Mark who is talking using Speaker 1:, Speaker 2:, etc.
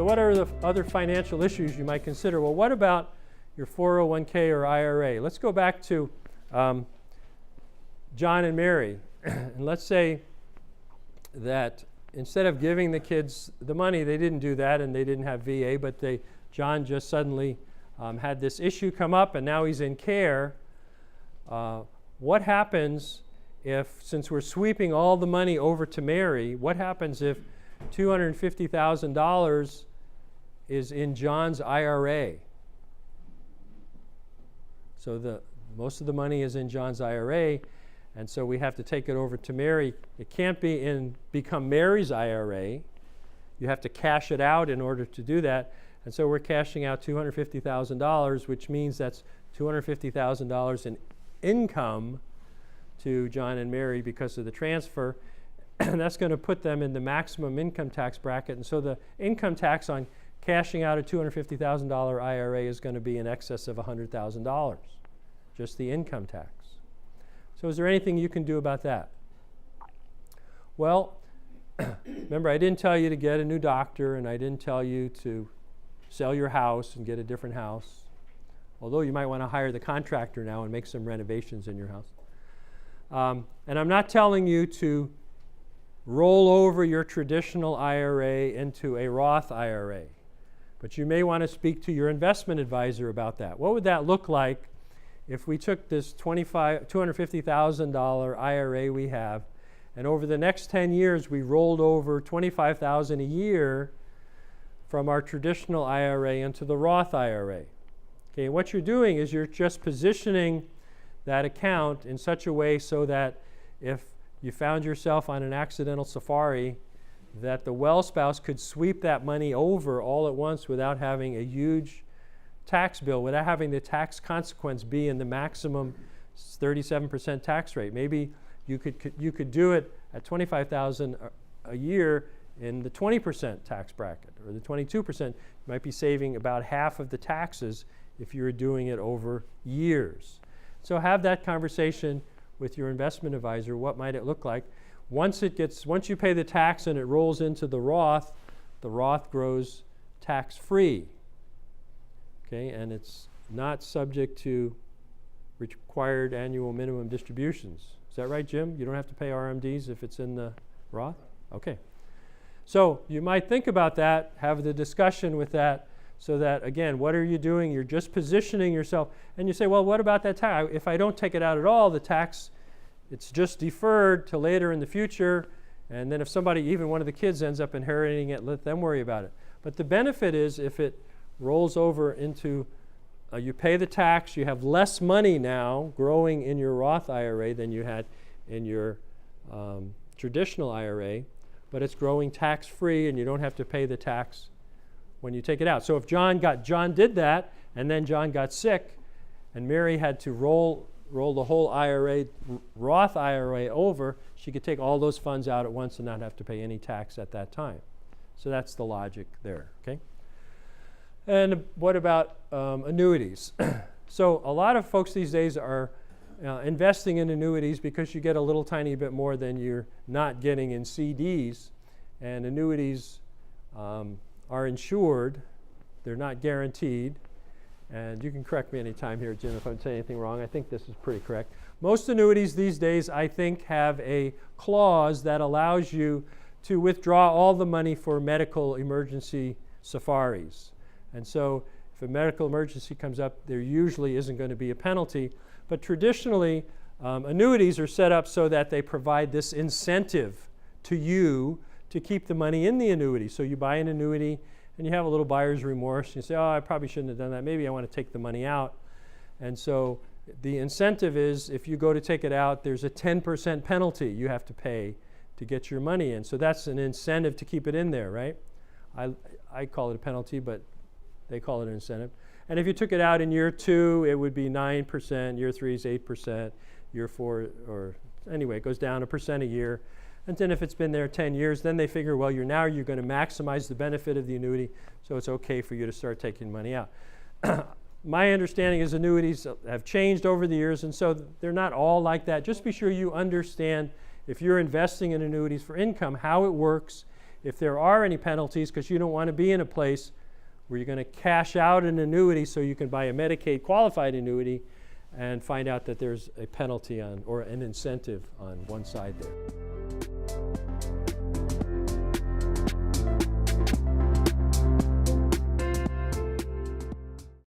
Speaker 1: So what are the other financial issues you might consider? Well, what about your 401K or IRA? Let's go back to John and Mary. And let's say that instead of giving the kids the money, they didn't do that and they didn't have VA, but John just suddenly had this issue come up and now he's in care. What happens if, since we're sweeping all the money over to Mary, what happens if $250,000 is in John's IRA? So most of the money is in John's IRA, and so we have to take it over to Mary. It can't become Mary's IRA. You have to cash it out in order to do that. And so we're cashing out $250,000, which means that's $250,000 in income to John and Mary because of the transfer. And that's going to put them in the maximum income tax bracket. And so the income tax on cashing out a $250,000 IRA is going to be in excess of $100,000, just the income tax. So is there anything you can do about that? Well, remember, I didn't tell you to get a new doctor, and I didn't tell you to sell your house and get a different house, although you might want to hire the contractor now and make some renovations in your house. And I'm not telling you to roll over your traditional IRA into a Roth IRA, but you may want to speak to your investment advisor about that. What would that look like if we took this $250,000 IRA we have, and over the next 10 years we rolled over $25,000 a year from our traditional IRA into the Roth IRA? Okay, what you're doing is you're just positioning that account in such a way so that if you found yourself on an accidental safari, that the well spouse could sweep that money over all at once without having a huge tax bill, without having the tax consequence be in the maximum 37% tax rate. Maybe you could do it at $25,000 a year in the 20% tax bracket or the 22%. You might be saving about half of the taxes if you were doing it over years. So have that conversation with your investment advisor. What might it look like? Once you pay the tax and it rolls into the Roth grows tax-free. Okay, and it's not subject to required annual minimum distributions. Is that right, Jim? You don't have to pay RMDs if it's in the Roth? Okay. So you might think about that, have the discussion with that, so that, again, what are you doing? You're just positioning yourself. And you say, well, what about that tax? If I don't take it out at all, the tax, it's just deferred to later in the future. And then if somebody, even one of the kids, ends up inheriting it, let them worry about it. But the benefit is if it rolls over into, you pay the tax, you have less money now growing in your Roth IRA than you had in your traditional IRA, but it's growing tax-free and you don't have to pay the tax when you take it out. So if John did that, and then John got sick, and Mary had to roll the whole IRA, Roth IRA over, she could take all those funds out at once and not have to pay any tax at that time. So that's the logic there, okay? And what about annuities? So a lot of folks these days are investing in annuities because you get a little tiny bit more than you're not getting in CDs, and annuities are insured. They're not guaranteed. And you can correct me anytime here, Jim, if I'm saying anything wrong. I think this is pretty correct. Most annuities these days, I think, have a clause that allows you to withdraw all the money for medical emergency safaris. And so if a medical emergency comes up, there usually isn't going to be a penalty. But traditionally, annuities are set up so that they provide this incentive to you to keep the money in the annuity. So you buy an annuity and you have a little buyer's remorse. And you say, oh, I probably shouldn't have done that. Maybe I want to take the money out. And so the incentive is if you go to take it out, there's a 10% penalty you have to pay to get your money in. So that's an incentive to keep it in there, right? I call it a penalty, but they call it an incentive. And if you took it out in year 2, it would be 9%, year 3 is 8%, year 4, or anyway, it goes down 1% a year. And then if it's been there 10 years, then they figure, well, you're going to maximize the benefit of the annuity, so it's okay for you to start taking money out. My understanding is annuities have changed over the years, and so they're not all like that. Just be sure you understand, if you're investing in annuities for income, how it works if there are any penalties, because you don't want to be in a place where you're going to cash out an annuity so you can buy a Medicaid qualified annuity and find out that there's a penalty on or an incentive on one side there.